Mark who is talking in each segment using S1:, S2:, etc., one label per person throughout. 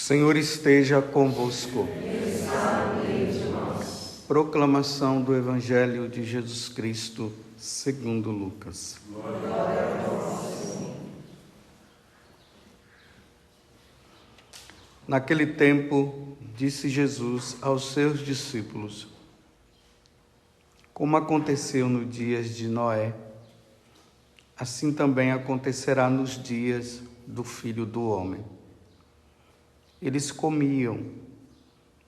S1: Senhor esteja convosco. Proclamação do Evangelho de Jesus Cristo, segundo Lucas. Naquele tempo, disse Jesus aos seus discípulos: como aconteceu nos dias de Noé, assim também acontecerá nos dias do Filho do Homem. Eles comiam,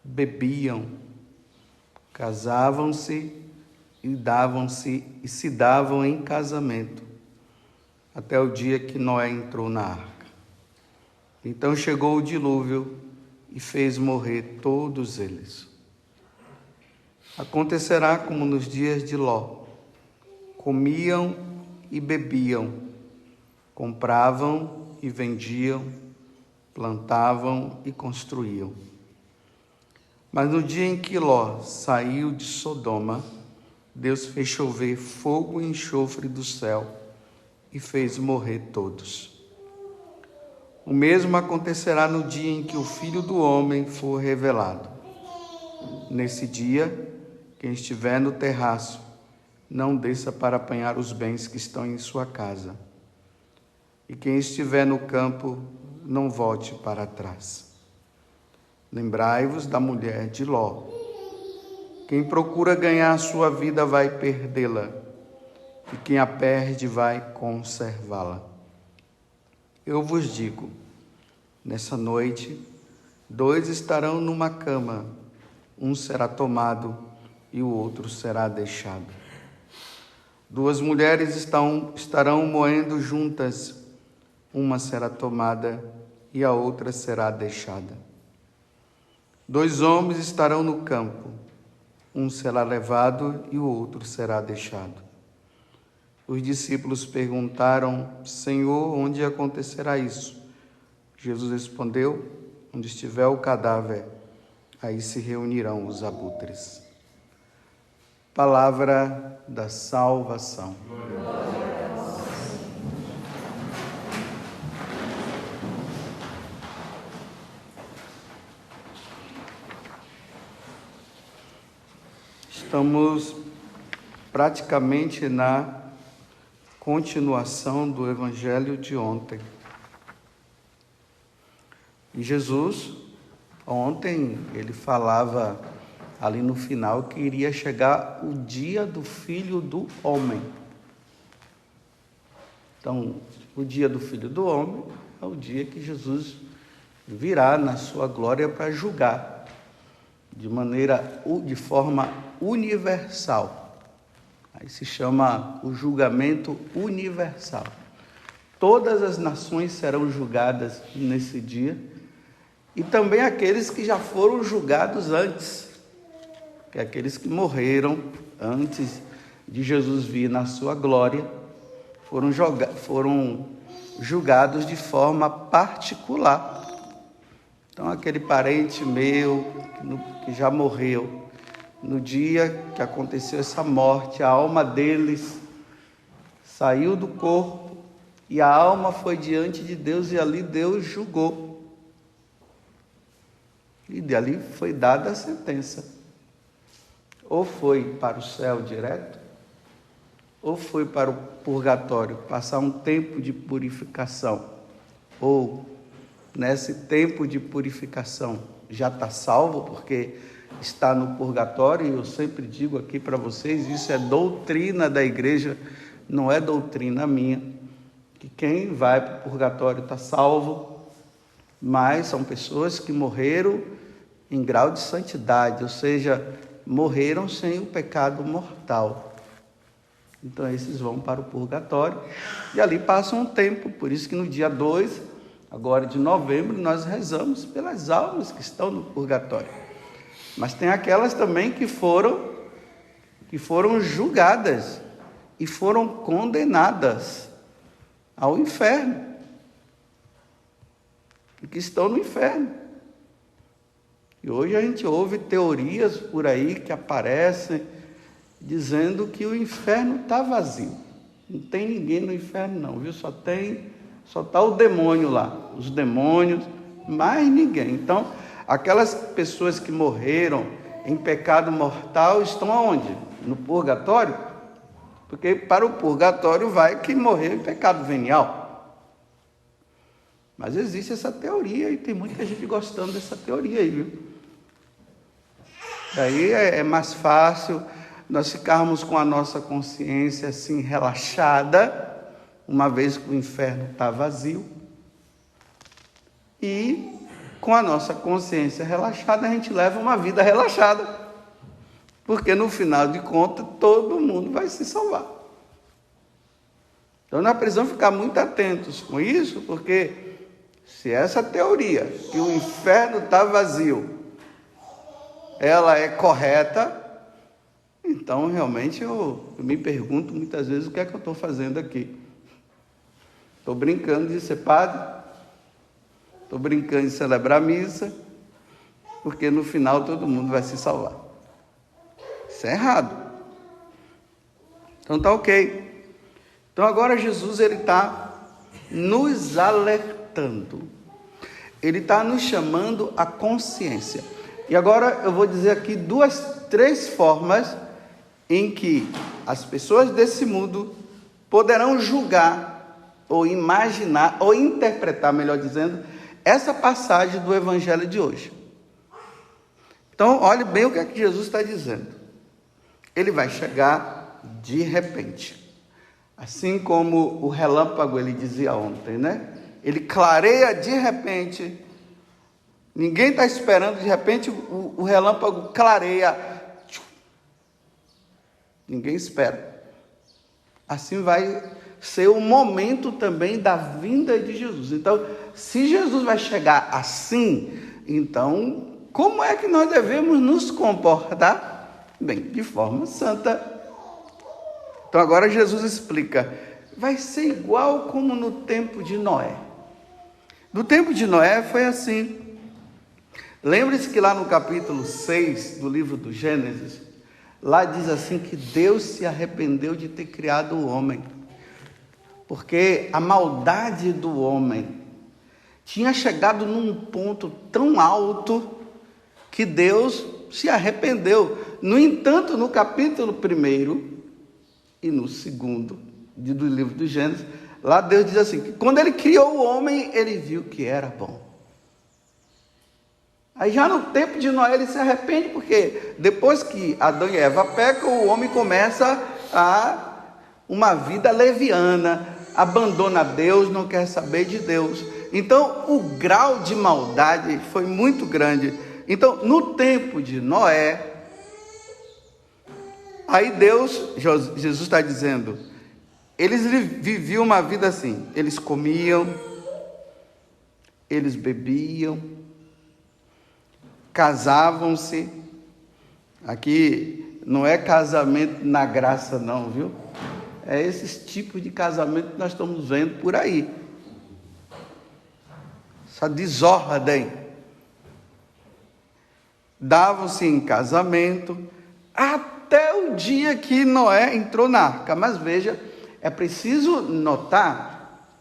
S1: bebiam, casavam-se e se davam em casamento, até o dia que Noé entrou na arca. Então chegou o dilúvio e fez morrer todos eles. Acontecerá como nos dias de Ló: comiam e bebiam, compravam e vendiam, plantavam e construíam. Mas no dia em que Ló saiu de Sodoma, Deus fez chover fogo e enxofre do céu e fez morrer todos. O mesmo acontecerá no dia em que o Filho do Homem for revelado. Nesse dia, quem estiver no terraço, não desça para apanhar os bens que estão em sua casa. E quem estiver no campo, não volte para trás. Lembrai-vos da mulher de Ló. Quem procura ganhar a sua vida vai perdê-la, e quem a perde vai conservá-la. Eu vos digo, nessa noite, 2 estarão numa cama, um será tomado e o outro será deixado. 2 mulheres estarão moendo juntas, uma será tomada e a outra será deixada. 2 homens estarão no campo, um será levado e o outro será deixado. Os discípulos perguntaram: Senhor, onde acontecerá isso? Jesus respondeu: onde estiver o cadáver, aí se reunirão os abutres. Palavra da salvação. Estamos praticamente na continuação do Evangelho de ontem. E Jesus, ontem, ele falava ali no final que iria chegar o dia do Filho do Homem. Então, o dia do Filho do Homem é o dia que Jesus virá na sua glória para julgar de forma universal. Aí se chama o julgamento universal. Todas as nações serão julgadas nesse dia, e também aqueles que já foram julgados antes, que é aqueles que morreram antes de Jesus vir na sua glória, foram julgados de forma particular. Então, aquele parente meu que já morreu, no dia que aconteceu essa morte, a alma deles saiu do corpo e a alma foi diante de Deus e ali Deus julgou. E dali foi dada a sentença. Ou foi para o céu direto, ou foi para o purgatório, passar um tempo de purificação. Ou, nesse tempo de purificação, já está salvo, porque está no purgatório. E eu sempre digo aqui para vocês, isso é doutrina da igreja, não é doutrina minha, que quem vai para o purgatório está salvo, mas são pessoas que morreram em grau de santidade, ou seja, morreram sem o pecado mortal. Então esses vão para o purgatório e ali passam um tempo. Por isso que no dia 2, agora de novembro, nós rezamos pelas almas que estão no purgatório. Mas tem aquelas também que foram julgadas e foram condenadas ao inferno, e que estão no inferno. E hoje a gente ouve teorias por aí que aparecem dizendo que o inferno está vazio. Não tem ninguém no inferno não, viu? Só está o demônio lá. Os demônios Mais ninguém. Então, aquelas pessoas que morreram em pecado mortal estão aonde? No purgatório? Porque para o purgatório vai quem morreu em pecado venial. Mas existe essa teoria e tem muita gente gostando dessa teoria aí, viu? Daí é mais fácil nós ficarmos com a nossa consciência assim relaxada, uma vez que o inferno está vazio. E com a nossa consciência relaxada, a gente leva uma vida relaxada. Porque no final de contas, todo mundo vai se salvar. Então nós precisamos ficar muito atentos com isso, porque se essa teoria, que o inferno está vazio, ela é correta, então realmente eu me pergunto muitas vezes o que é que eu estou fazendo aqui. Estou brincando de ser padre, estou brincando de celebrar a missa, porque no final todo mundo vai se salvar. Isso é errado. Então tá ok. Então agora Jesus ele está nos alertando. Ele está nos chamando à consciência. E agora eu vou dizer aqui três formas em que as pessoas desse mundo poderão julgar, ou imaginar, ou interpretar, melhor dizendo, essa passagem do Evangelho de hoje. Então, olhe bem o que é que Jesus está dizendo. Ele vai chegar de repente. Assim como o relâmpago, ele dizia ontem, né? Ele clareia de repente. Ninguém está esperando, de repente o relâmpago clareia. Ninguém espera. Assim vai ser o momento também da vinda de Jesus. Então, se Jesus vai chegar assim, então, como é que nós devemos nos comportar? Bem, de forma santa. Então agora Jesus explica, vai ser igual como no tempo de Noé. No tempo de Noé foi assim. Lembre-se que lá no capítulo 6 do livro do Gênesis, lá diz assim que Deus se arrependeu de ter criado o homem. Porque a maldade do homem tinha chegado num ponto tão alto que Deus se arrependeu. No entanto, no capítulo 1 e no 2 do livro do Gênesis, lá Deus diz assim, que quando ele criou o homem, ele viu que era bom. Aí já no tempo de Noé ele se arrepende, porque depois que Adão e Eva pecam, o homem começa uma vida leviana, abandona Deus, não quer saber de Deus. Então o grau de maldade foi muito grande. Então no tempo de Noé, aí Jesus está dizendo, eles viviam uma vida assim, eles comiam, eles bebiam, casavam-se. Aqui não é casamento na graça não, viu? É esses tipos de casamento que nós estamos vendo por aí. Essa desordem. Davam-se em casamento até o dia que Noé entrou na arca. Mas veja, é preciso notar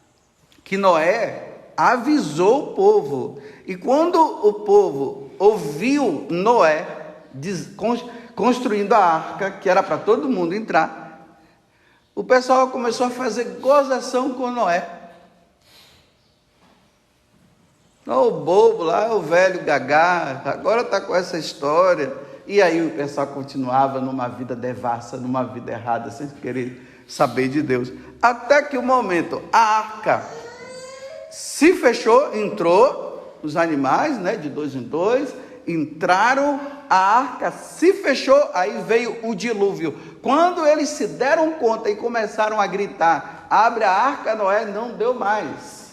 S1: que Noé avisou o povo. E quando o povo ouviu Noé construindo a arca, que era para todo mundo entrar, o pessoal começou a fazer gozação com Noé. O bobo lá, o velho gagá, agora está com essa história. E aí o pessoal continuava numa vida devassa, numa vida errada, sem querer saber de Deus. Até que o momento, a arca se fechou, entrou os animais, né, de 2 em 2, entraram, a arca se fechou, aí veio o dilúvio. Quando eles se deram conta e começaram a gritar, abre a arca, Noé não deu mais.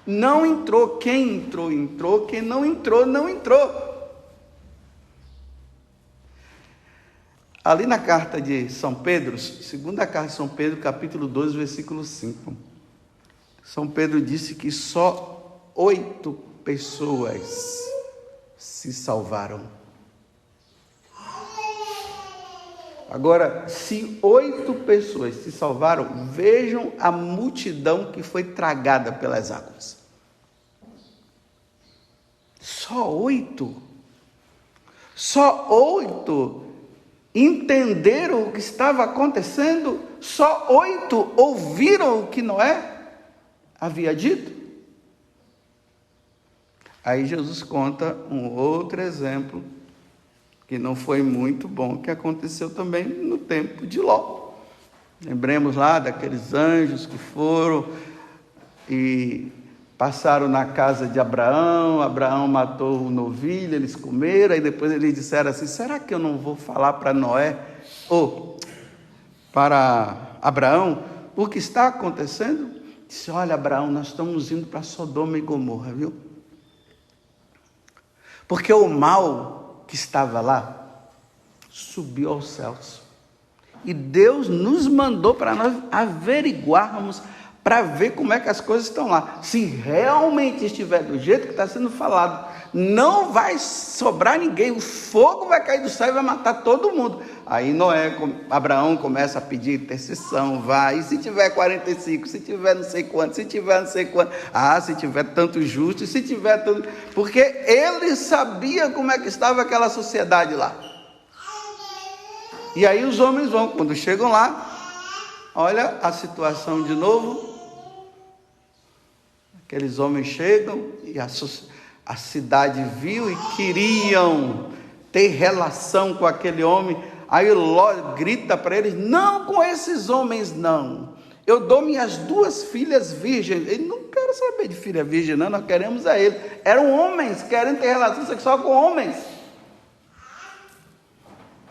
S1: Não entrou. Quem entrou, entrou. Quem não entrou, não entrou. Ali na carta de São Pedro, segunda carta de São Pedro, capítulo 2, versículo 5. São Pedro disse que só 8 pessoas se salvaram. Agora, se 8 pessoas se salvaram, vejam a multidão que foi tragada pelas águas. Só 8? Só 8 entenderam o que estava acontecendo? Só 8 ouviram o que Noé havia dito? Aí Jesus conta um outro exemplo, que não foi muito bom, que aconteceu também no tempo de Ló. Lembremos lá daqueles anjos que foram e passaram na casa de Abraão. Abraão matou o novilho, eles comeram, e depois eles disseram assim: será que eu não vou falar para Noé, ou para Abraão, o que está acontecendo? Disse: olha, Abraão, nós estamos indo para Sodoma e Gomorra, viu? Porque o mal que estava lá subiu aos céus. E Deus nos mandou para nós averiguarmos, para ver como é que as coisas estão lá. Se realmente estiver do jeito que está sendo falado, não vai sobrar ninguém, o fogo vai cair do céu e vai matar todo mundo. Aí Abraão começa a pedir intercessão, vai, e se tiver 45, se tiver não sei quanto, se tiver não sei quanto, se tiver tanto justo, se tiver tanto... Porque ele sabia como é que estava aquela sociedade lá. E aí os homens vão, quando chegam lá, olha a situação de novo. Aqueles homens chegam e a cidade viu e queriam ter relação com aquele homem. Aí Ló grita para eles: não com esses homens não, eu dou minhas 2 filhas virgens. Ele: não quero saber de filha virgem não, nós queremos a ele. Eram homens querendo ter relação sexual com homens.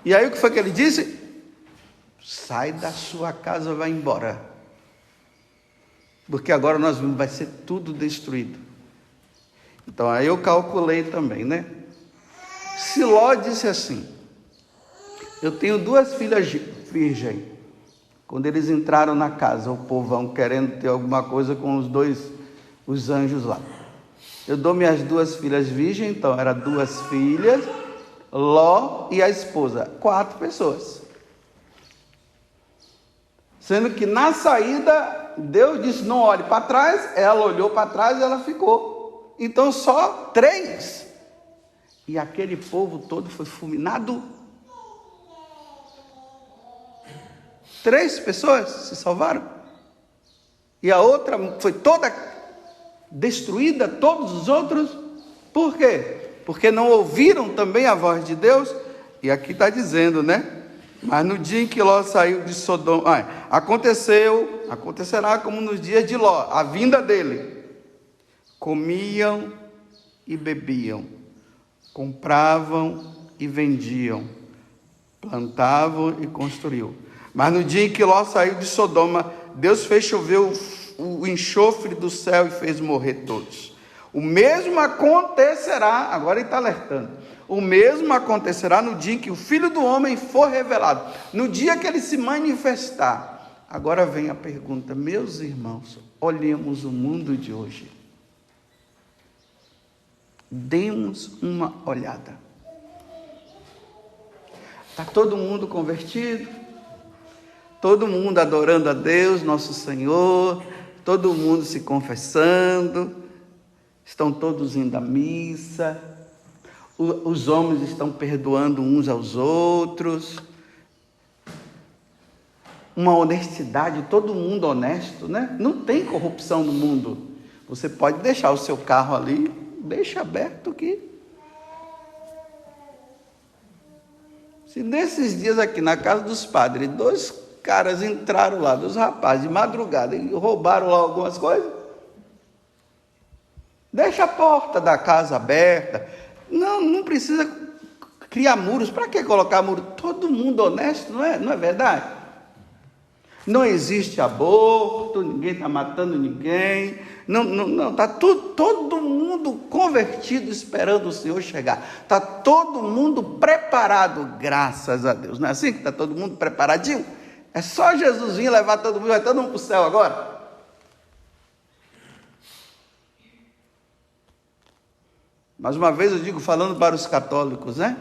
S1: E aí o que foi que ele disse? Sai da sua casa, vai embora, porque agora nós vimos, vai ser tudo destruído. Então aí eu calculei também, né? Se Ló disse assim: eu tenho 2 filhas virgens. Quando eles entraram na casa, o povão querendo ter alguma coisa com os anjos lá. Eu dou minhas 2 filhas virgens, então eram 2 filhas, Ló e a esposa, 4 pessoas. Sendo que na saída, Deus disse: não olhe para trás. Ela olhou para trás e ela ficou. Então só 3. E aquele povo todo foi fulminado. 3 pessoas se salvaram. E a outra foi toda destruída, todos os outros. Por quê? Porque não ouviram também a voz de Deus. E aqui está dizendo, né? Mas no dia em que Ló saiu de Sodoma, acontecerá como nos dias de Ló, a vinda dele. Comiam e bebiam, compravam e vendiam, plantavam e construíam. Mas no dia em que Ló saiu de Sodoma, Deus fez chover o enxofre do céu e fez morrer todos. O mesmo acontecerá, agora ele está alertando, o mesmo acontecerá no dia em que o Filho do Homem for revelado, no dia que ele se manifestar. Agora vem a pergunta: meus irmãos, olhemos o mundo de hoje. Demos uma olhada. Está todo mundo convertido, todo mundo adorando a Deus, nosso Senhor, todo mundo se confessando, estão todos indo à missa, os homens estão perdoando uns aos outros, uma honestidade, todo mundo honesto, né? Não tem corrupção no mundo. Você pode deixar o seu carro ali, deixa aberto aqui. Se nesses dias aqui na casa dos padres, 2 caras entraram lá, 2 rapazes de madrugada, e roubaram lá algumas coisas, deixa a porta da casa aberta. Não precisa criar muros. Para que colocar muro? Todo mundo honesto, não é verdade? Não existe aborto, ninguém está matando ninguém, não está todo mundo convertido esperando o Senhor chegar, está todo mundo preparado, graças a Deus. Não é assim que está todo mundo preparadinho? É só Jesus vir levar todo mundo, vai todo mundo para o céu agora. Mais uma vez eu digo, falando para os católicos, né?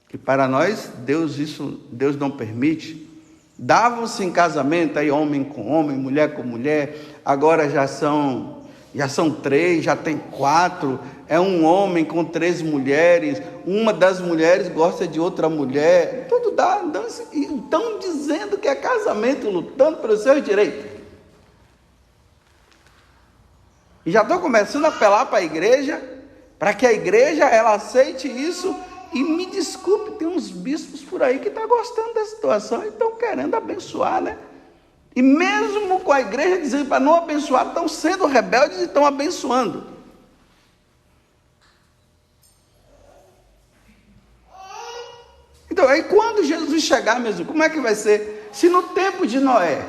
S1: Que para nós, Deus não permite. Davam-se em casamento aí homem com homem, mulher com mulher, agora já Já são 3, já tem 4, é um homem com 3 mulheres, uma das mulheres gosta de outra mulher, tudo dá, estão dizendo que é casamento, lutando pelos seus direitos. E já estou começando a apelar para a igreja, para que a igreja ela aceite isso, e me desculpe, tem uns bispos por aí que estão gostando da situação e estão querendo abençoar, né? E mesmo com a igreja dizendo para não abençoar, estão sendo rebeldes e estão abençoando. Então, aí quando Jesus chegar mesmo, como é que vai ser? Se no tempo de Noé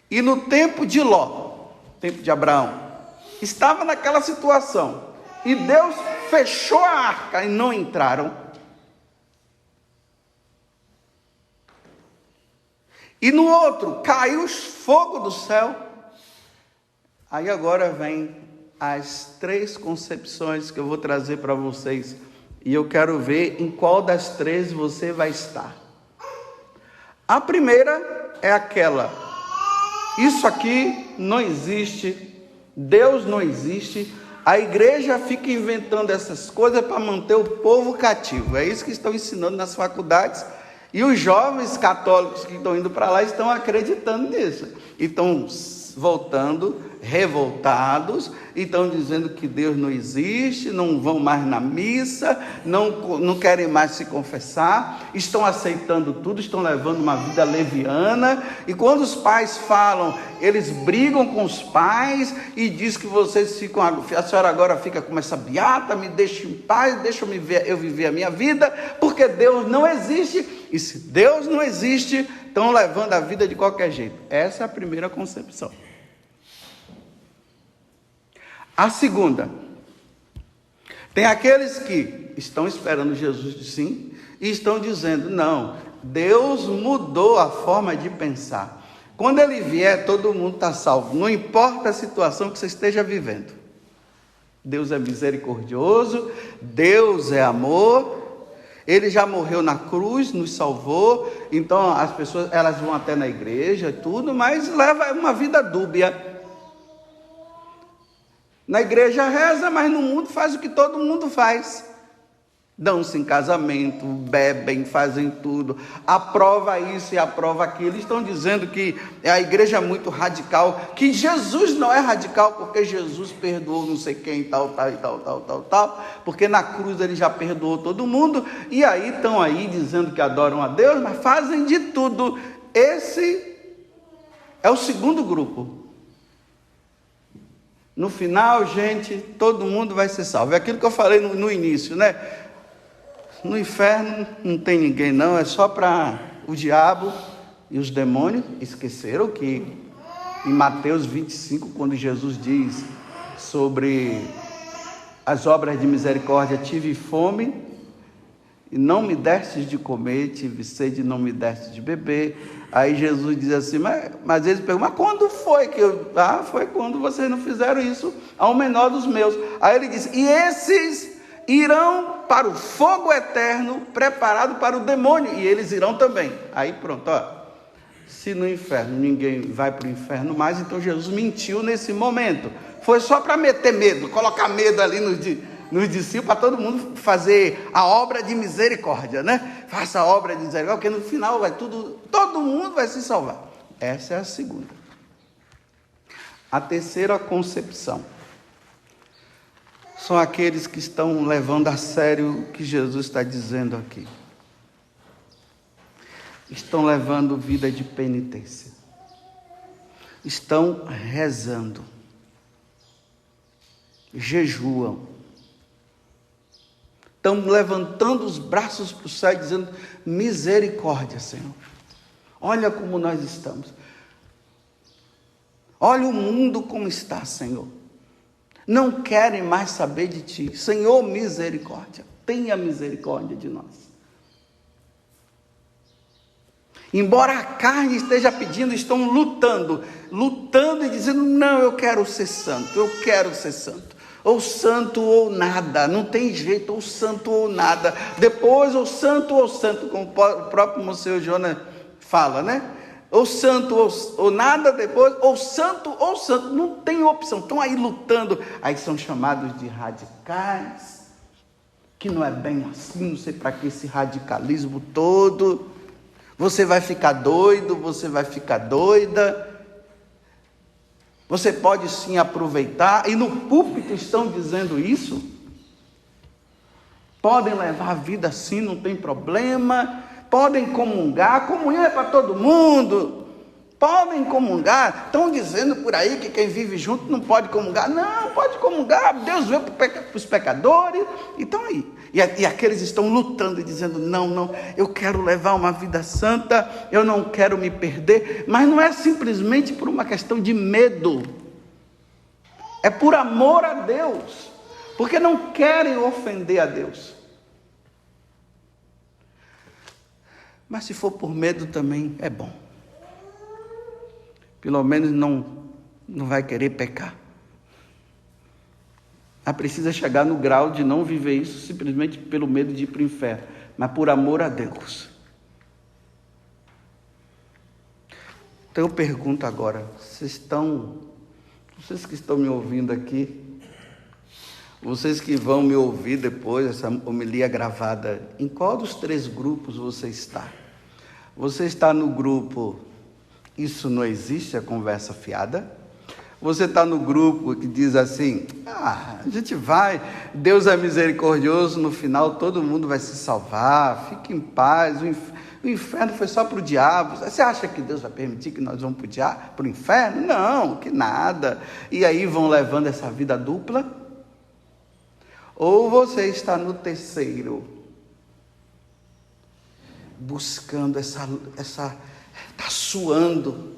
S1: e no tempo de Ló, tempo de Abraão, estava naquela situação, e Deus fechou a arca e não entraram, e no outro caiu fogo do céu, aí agora vem as 3 concepções que eu vou trazer para vocês, e eu quero ver em qual das 3 você vai estar. A primeira é aquela: isso aqui não existe, Deus não existe, a igreja fica inventando essas coisas para manter o povo cativo. É isso que estão ensinando nas faculdades, e os jovens católicos que estão indo para lá estão acreditando nisso, e estão voltando revoltados, e estão dizendo que Deus não existe, não vão mais na missa, não querem mais se confessar, estão aceitando tudo, estão levando uma vida leviana, e quando os pais falam, eles brigam com os pais, e diz que vocês ficam, a senhora agora fica como essa beata, me deixa em paz, deixa eu viver a minha vida, porque Deus não existe, e se Deus não existe, estão levando a vida de qualquer jeito. Essa é a primeira concepção. A segunda, tem aqueles que estão esperando Jesus sim, e estão dizendo, não, Deus mudou a forma de pensar. Quando Ele vier, todo mundo está salvo, não importa a situação que você esteja vivendo. Deus é misericordioso, Deus é amor, Ele já morreu na cruz, nos salvou, então as pessoas, elas vão até na igreja e tudo, mas leva uma vida dúbia. Na igreja reza, mas no mundo faz o que todo mundo faz. Dão-se em casamento, bebem, fazem tudo, aprova isso e aprova aquilo. Estão dizendo que a igreja é muito radical, que Jesus não é radical, porque Jesus perdoou não sei quem, tal, porque na cruz Ele já perdoou todo mundo, e aí estão aí dizendo que adoram a Deus, mas fazem de tudo. Esse é o segundo grupo. No final, gente, todo mundo vai ser salvo. É aquilo que eu falei no início, né? No inferno não tem ninguém não, é só para o diabo e os demônios. Esqueceram que em Mateus 25, quando Jesus diz sobre as obras de misericórdia, tive fome e não me destes de comer, tive sede e não me destes de beber. Aí Jesus diz assim, mas eles perguntam, mas quando foi que eu... foi quando vocês não fizeram isso ao menor dos meus. Aí ele diz, e esses irão para o fogo eterno, preparado para o demônio, e eles irão também. Aí pronto, se no inferno ninguém vai para o inferno mais, então Jesus mentiu nesse momento. Foi só para meter medo, colocar medo ali nos discípulos, para todo mundo fazer a obra de misericórdia, né? Faça a obra de misericórdia, porque no final todo mundo vai se salvar. Essa é a segunda. A terceira concepção são aqueles que estão levando a sério o que Jesus está dizendo aqui. Estão levando vida de penitência. Estão rezando. Jejuam. Estão levantando os braços para o céu e dizendo, misericórdia, Senhor. Olha como nós estamos. Olha o mundo como está, Senhor. Não querem mais saber de Ti. Senhor, misericórdia. Tenha misericórdia de nós. Embora a carne esteja pedindo, estão lutando e dizendo, não, eu quero ser santo, eu quero ser santo. Ou santo ou nada, não tem jeito, ou santo ou nada. Depois, ou santo, como o próprio Monsenhor Jonas fala, né? ou santo ou nada depois, ou santo, não tem opção, estão aí lutando, aí são chamados de radicais, que não é bem assim, não sei para que esse radicalismo todo, você vai ficar doido, você vai ficar doida, você pode sim aproveitar, e no púlpito estão dizendo isso, podem levar a vida assim, não tem problema, podem comungar, comunhão é para todo mundo, podem comungar, estão dizendo por aí que quem vive junto não pode comungar, não, pode comungar, Deus veio para os pecadores, então aí, e aqueles estão lutando e dizendo, não, eu quero levar uma vida santa, eu não quero me perder, mas não é simplesmente por uma questão de medo, é por amor a Deus, porque não querem ofender a Deus. Mas se for por medo também é bom. Pelo menos não vai querer pecar. Mas precisa chegar no grau de não viver isso simplesmente pelo medo de ir para o inferno, mas por amor a Deus. Então eu pergunto agora, vocês que estão me ouvindo aqui, vocês que vão me ouvir depois, essa homilia gravada, em qual dos 3 grupos você está? Você está no grupo, isso não existe, a conversa fiada? Você está no grupo que diz assim, a gente vai, Deus é misericordioso, no final todo mundo vai se salvar, fique em paz, o inferno foi só para o diabo. Você acha que Deus vai permitir que nós vamos para o inferno? Não, que nada. E aí vão levando essa vida dupla? Ou você está no terceiro, buscando está suando,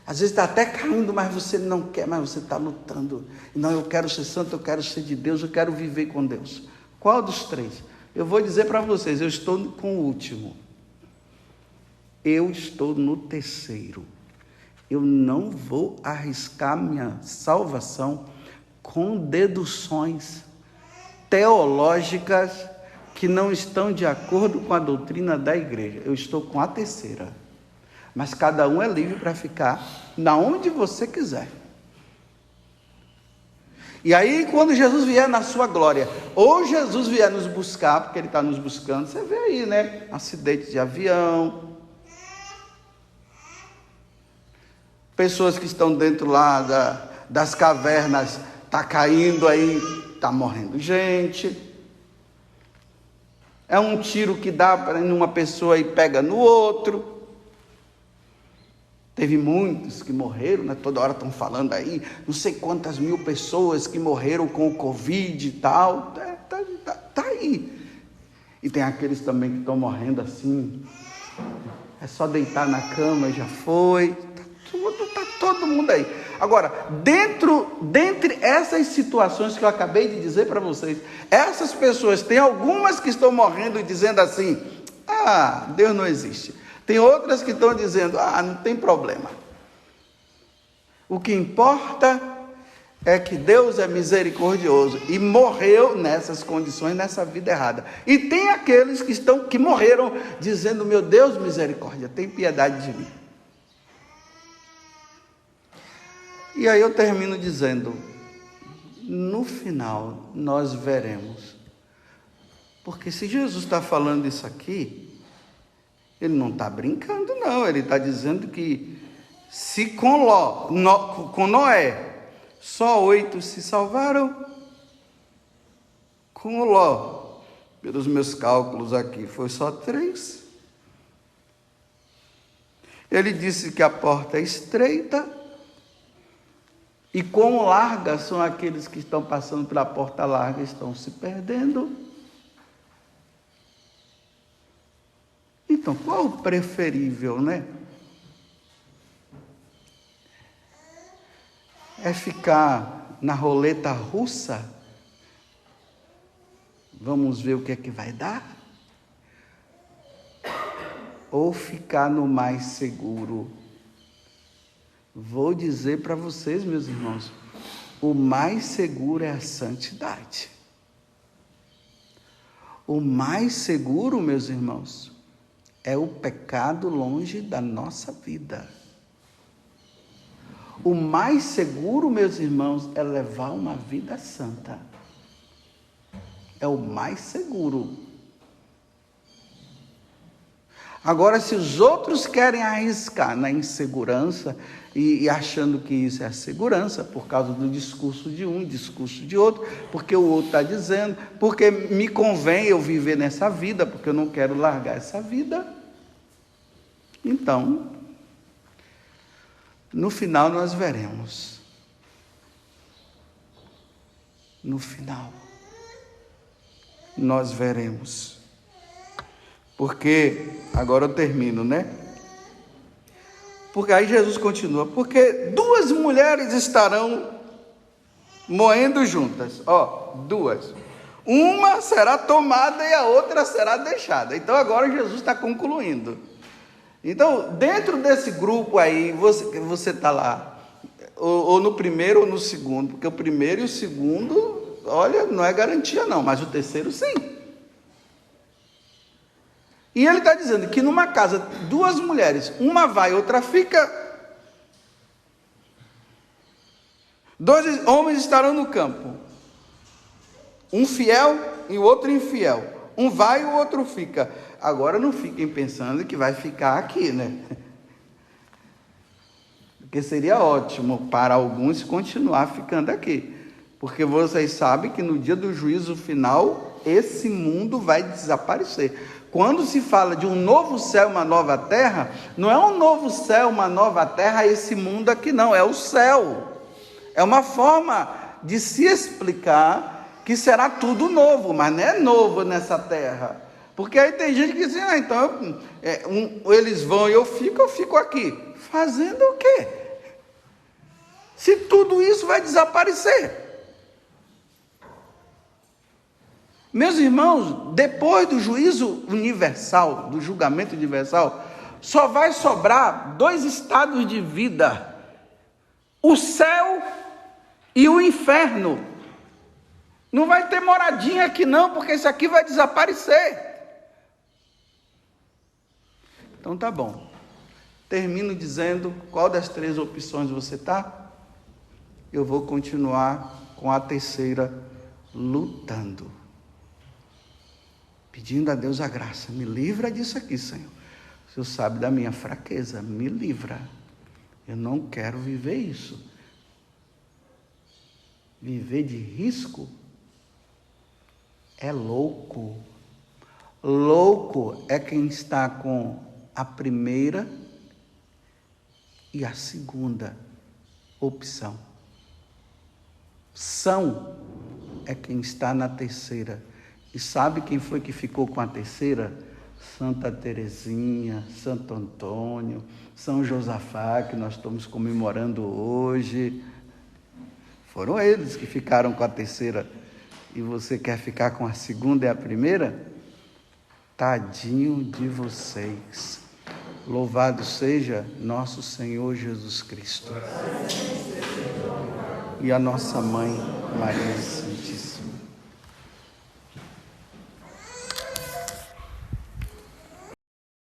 S1: às vezes está até caindo, mas você não quer, mas você está lutando. Não, eu quero ser santo, eu quero ser de Deus, eu quero viver com Deus. Qual dos 3? Eu vou dizer para vocês, eu estou com o último. Eu estou no terceiro. Eu não vou arriscar minha salvação com deduções teológicas que não estão de acordo com a doutrina da igreja. Eu estou com a terceira. Mas cada um é livre para ficar na onde você quiser. E aí, quando Jesus vier na sua glória, ou Jesus vier nos buscar, porque Ele está nos buscando, você vê aí, né? Acidente de avião, pessoas que estão dentro lá das cavernas, está caindo aí, está morrendo gente. É um tiro que dá para uma pessoa e pega no outro. Teve muitos que morreram, né? Toda hora estão falando aí, não sei quantas mil pessoas que morreram com o Covid e tal. Tá aí. E tem aqueles também que estão morrendo assim, é só deitar na cama e já foi. Tá todo mundo aí. Agora, dentre essas situações que eu acabei de dizer para vocês, essas pessoas, tem algumas que estão morrendo e dizendo assim, Deus não existe. Tem outras que estão dizendo, não tem problema. O que importa é que Deus é misericordioso e morreu nessas condições, nessa vida errada. E tem aqueles que morreram dizendo, meu Deus, misericórdia, tem piedade de mim. E aí eu termino dizendo, no final nós veremos. Porque se Jesus está falando isso aqui, Ele não está brincando não, Ele está dizendo que se com Noé, só 8 se salvaram, com Ló, pelos meus cálculos aqui, foi só 3. Ele disse que a porta é estreita, e quão larga são aqueles que estão passando pela porta larga, estão se perdendo. Então, qual o preferível, né? É ficar na roleta russa? Vamos ver o que é que vai dar? Ou ficar no mais seguro? Vou dizer para vocês, meus irmãos, o mais seguro é a santidade. O mais seguro, meus irmãos, é o pecado longe da nossa vida. O mais seguro, meus irmãos, é levar uma vida santa. É o mais seguro. Agora, se os outros querem arriscar na insegurança e achando que isso é a segurança, por causa do discurso de um, discurso de outro, porque o outro está dizendo, porque me convém eu viver nessa vida, porque eu não quero largar essa vida. Então, no final nós veremos. No final, nós veremos. Porque, agora eu termino, né? Porque aí Jesus continua, porque 2 mulheres estarão moendo juntas, duas. Uma será tomada e a outra será deixada. Então agora Jesus está concluindo. Então, dentro desse grupo aí, você está lá, ou no primeiro ou no segundo, porque o primeiro e o segundo, olha, não é garantia não, mas o terceiro sim. E ele está dizendo que numa casa, 2 mulheres, uma vai, outra fica. 2 homens estarão no campo. Um fiel e o outro infiel. Um vai e o outro fica. Agora não fiquem pensando que vai ficar aqui, né? Porque seria ótimo para alguns continuar ficando aqui. Porque vocês sabem que no dia do juízo final, esse mundo vai desaparecer. Quando se fala de um novo céu, uma nova terra, não é um novo céu, uma nova terra, esse mundo aqui não, é o céu. É uma forma de se explicar que será tudo novo, mas não é novo nessa terra. Porque aí tem gente que diz, então eles vão e eu fico aqui. Fazendo o quê? Se tudo isso vai desaparecer. Meus irmãos, depois do juízo universal, do julgamento universal, só vai sobrar 2 estados de vida: o céu e o inferno. Não vai ter moradinha aqui não, porque isso aqui vai desaparecer. Então tá bom. Termino dizendo qual das 3 opções você está. Eu vou continuar com a terceira, lutando. Pedindo a Deus a graça, me livra disso aqui, Senhor. O Senhor sabe da minha fraqueza, me livra. Eu não quero viver isso. Viver de risco é louco. Louco é quem está com a primeira e a segunda opção. São é quem está na terceira. E sabe quem foi que ficou com a terceira? Santa Teresinha, Santo Antônio, São Josafá, que nós estamos comemorando hoje. Foram eles que ficaram com a terceira. E você quer ficar com a segunda e a primeira? Tadinho de vocês. Louvado seja nosso Senhor Jesus Cristo. E a nossa mãe, Maria.